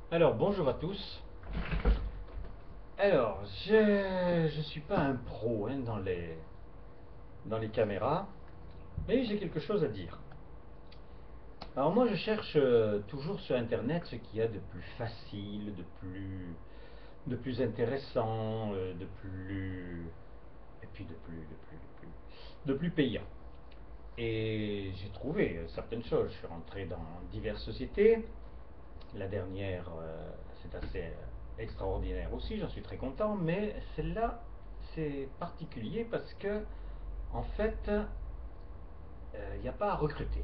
Alors, bonjour à tous. Alors, je suis pas un pro dans les caméras, mais j'ai quelque chose à dire. Alors moi, je cherche toujours sur Internet ce qu'il y a de plus facile, de plus intéressant, et puis de plus payant. Et j'ai trouvé certaines choses. Je suis rentré dans diverses sociétés. La dernière, c'est assez extraordinaire aussi, j'en suis très content, mais celle-là, c'est particulier parce que, en fait, il n'y a pas à recruter.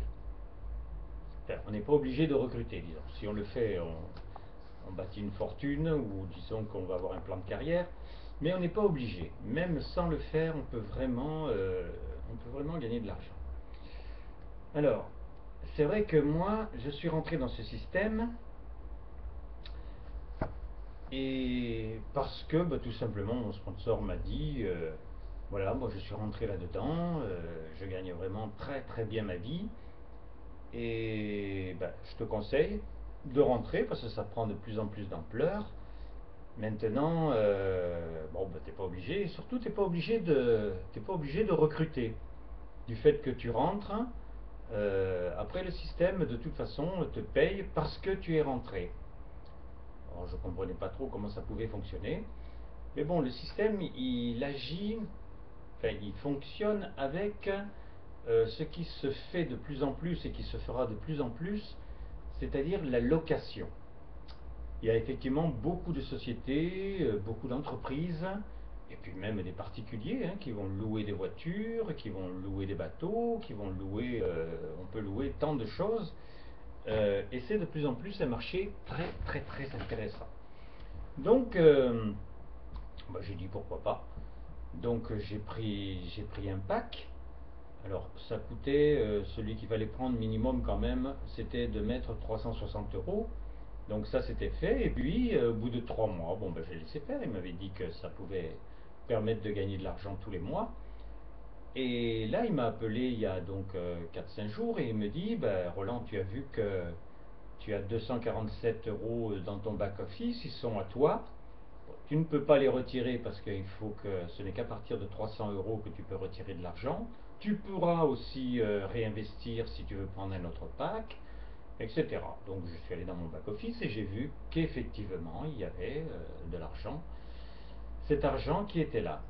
Enfin, on n'est pas obligé de recruter, disons. Si on le fait, on bâtit une fortune ou disons qu'on va avoir un plan de carrière, mais on n'est pas obligé. Même sans le faire, on peut vraiment gagner de l'argent. Alors, c'est vrai que moi, je suis rentré dans ce système. Et parce que tout simplement mon sponsor m'a dit, voilà, moi je suis rentré là-dedans, je gagne vraiment très très bien ma vie, et je te conseille de rentrer parce que ça prend de plus en plus d'ampleur. Maintenant, bon, t'es pas obligé, et surtout t'es pas obligé de recruter. Du fait que tu rentres, après le système de toute façon te paye parce que tu es rentré. Alors je comprenais pas trop comment ça pouvait fonctionner. Mais bon, le système, il agit, enfin, il fonctionne avec ce qui se fait de plus en plus et qui se fera de plus en plus, c'est-à-dire la location. Il y a effectivement beaucoup de sociétés, beaucoup d'entreprises, et puis même des particuliers qui vont louer des voitures, qui vont louer des bateaux, qui vont louer, on peut louer tant de choses, et c'est de plus en plus un marché très très très intéressant. Donc, j'ai dit pourquoi pas. Donc j'ai pris un pack. Alors ça coûtait, celui qu'il fallait prendre minimum quand même, c'était de mettre 360 euros. Donc ça c'était fait. Et puis au bout de 3 mois, bon j'ai laissé faire. Il m'avait dit que ça pouvait permettre de gagner de l'argent tous les mois. Et là il m'a appelé il y a donc 4-5 jours et il me dit, Roland, tu as vu que tu as 247 euros dans ton back-office, ils sont à toi. Bon, tu ne peux pas les retirer parce qu'il faut que ce n'est qu'à partir de 300 euros que tu peux retirer de l'argent. Tu pourras aussi réinvestir si tu veux prendre un autre pack, etc. Donc je suis allé dans mon back-office et j'ai vu qu'effectivement il y avait de l'argent, cet argent qui était là.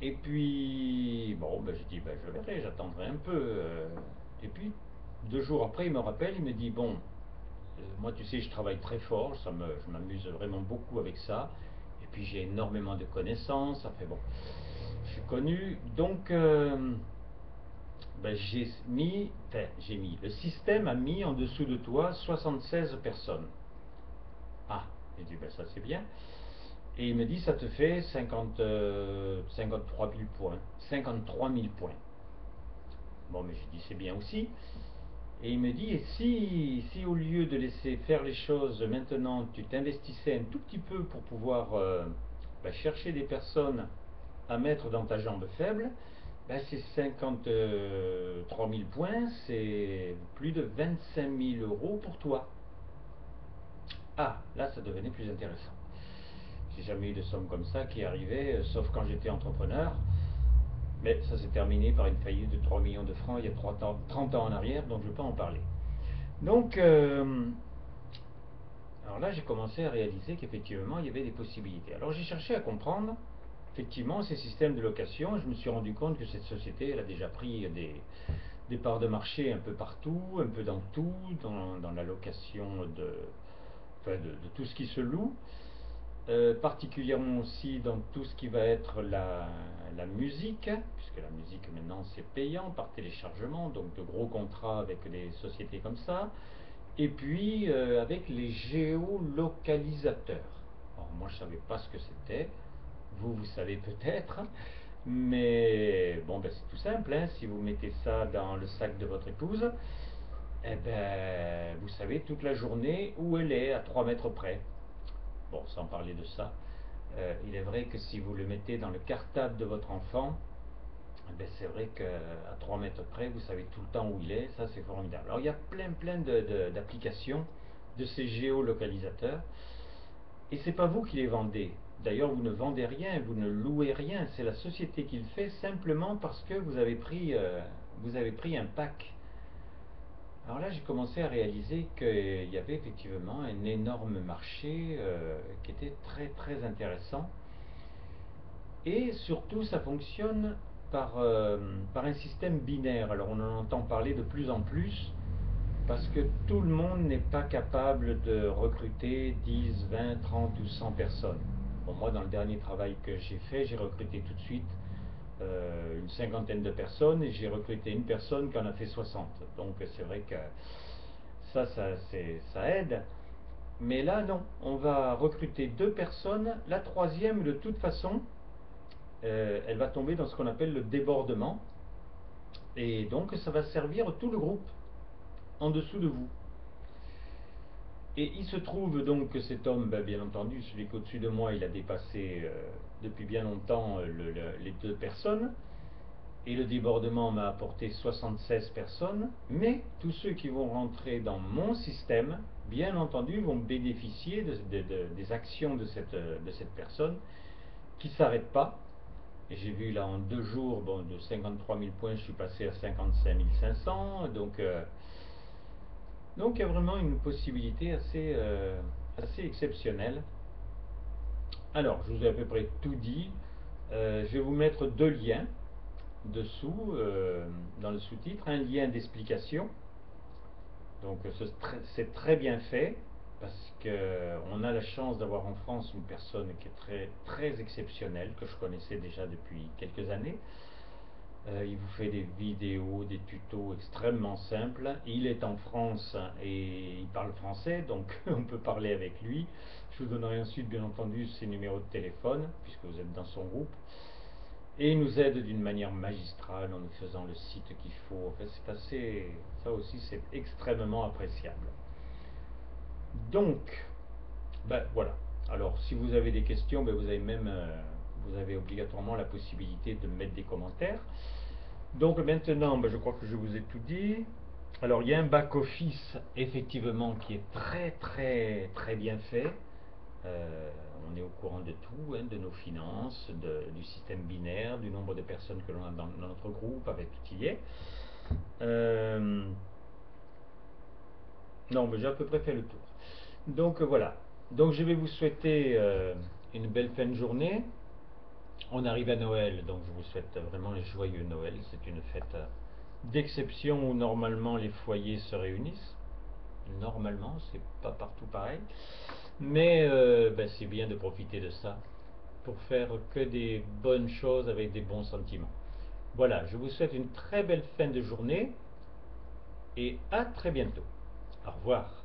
Et puis, bon, j'ai dit, je verrai, j'attendrai un peu. Et puis, 2 jours après, il me rappelle, il me dit, bon, moi, tu sais, je travaille très fort, je m'amuse vraiment beaucoup avec ça. Et puis, j'ai énormément de connaissances. Enfin bon, je suis connu. Donc, le système a mis en dessous de toi 76 personnes. Ah, j'ai dit, ça c'est bien. Et il me dit, ça te fait 53 000 points. 53 000 points. Bon, mais j'ai dit, c'est bien aussi. Et il me dit, et si au lieu de laisser faire les choses maintenant, tu t'investissais un tout petit peu pour pouvoir chercher des personnes à mettre dans ta jambe faible, ces 53 000 points, c'est plus de 25 000 euros pour toi. Ah, là, ça devenait plus intéressant. J'ai jamais eu de somme comme ça qui arrivait, sauf quand j'étais entrepreneur. Mais ça s'est terminé par une faillite de 3 millions de francs il y a 30 ans en arrière, donc je ne vais pas en parler. Donc, alors là, j'ai commencé à réaliser qu'effectivement, il y avait des possibilités. Alors, j'ai cherché à comprendre, effectivement, ces systèmes de location. Je me suis rendu compte que cette société, elle a déjà pris des parts de marché un peu partout, un peu dans tout, dans la location de tout ce qui se loue. Particulièrement aussi dans tout ce qui va être la musique, puisque la musique maintenant c'est payant par téléchargement, donc de gros contrats avec des sociétés comme ça. Et puis avec les géolocalisateurs. Alors moi je ne savais pas ce que c'était, vous savez peut-être, mais bon c'est tout simple, si vous mettez ça dans le sac de votre épouse, vous savez toute la journée où elle est à 3 mètres près. Bon, sans parler de ça, il est vrai que si vous le mettez dans le cartable de votre enfant, c'est vrai qu'à 3 mètres près, vous savez tout le temps où il est, ça c'est formidable. Alors il y a plein d'applications de ces géolocalisateurs. Et c'est pas vous qui les vendez. D'ailleurs, vous ne vendez rien, vous ne louez rien. C'est la société qui le fait simplement parce que vous avez pris un pack. Alors là, j'ai commencé à réaliser qu'il y avait effectivement un énorme marché qui était très très intéressant. Et surtout, ça fonctionne par un système binaire. Alors on en entend parler de plus en plus parce que tout le monde n'est pas capable de recruter 10, 20, 30 ou 100 personnes. Bon, moi, dans le dernier travail que j'ai fait, j'ai recruté tout de suite une cinquantaine de personnes et j'ai recruté une personne qui en a fait 60. Donc c'est vrai que ça aide. Mais là, non, on va recruter deux personnes. La troisième, de toute façon, elle va tomber dans ce qu'on appelle le débordement. Et donc, ça va servir tout le groupe en dessous de vous. Et il se trouve donc que cet homme, ben, bien entendu, celui qui est au-dessus de moi, il a dépassé depuis bien longtemps les deux personnes. Et le débordement m'a apporté 76 personnes. Mais tous ceux qui vont rentrer dans mon système, bien entendu, vont bénéficier des actions de cette personne qui ne s'arrête pas. Et j'ai vu là en 2 jours, bon, de 53 000 points, je suis passé à 55 500. Donc il y a vraiment une possibilité assez exceptionnelle. Alors, je vous ai à peu près tout dit. Je vais vous mettre deux liens dessous, dans le sous-titre. Un lien d'explication. Donc c'est très bien fait parce qu'on a la chance d'avoir en France une personne qui est très, très exceptionnelle, que je connaissais déjà depuis quelques années. Il vous fait des vidéos, des tutos extrêmement simples. Il est en France et il parle français, donc on peut parler avec lui. Je vous donnerai ensuite, bien entendu, ses numéros de téléphone, puisque vous êtes dans son groupe. Et il nous aide d'une manière magistrale en nous faisant le site qu'il faut. En fait, ça aussi, c'est extrêmement appréciable. Donc, ben voilà. Alors, si vous avez des questions, ben, vous avez obligatoirement la possibilité de mettre des commentaires. Donc maintenant, ben, je crois que je vous ai tout dit. Alors, il y a un back-office, effectivement, qui est très, très, très bien fait. On est au courant de tout, hein, de nos finances, du système binaire, du nombre de personnes que l'on a dans notre groupe, avec tout qui est. Euh, non, mais j'ai à peu près fait le tour. Donc voilà. Donc je vais vous souhaiter une belle fin de journée. On arrive à Noël, donc je vous souhaite vraiment un joyeux Noël. C'est une fête d'exception où normalement les foyers se réunissent. Normalement, c'est pas partout pareil. Mais ben, c'est bien de profiter de ça pour faire que des bonnes choses avec des bons sentiments. Voilà, je vous souhaite une très belle fin de journée et à très bientôt. Au revoir.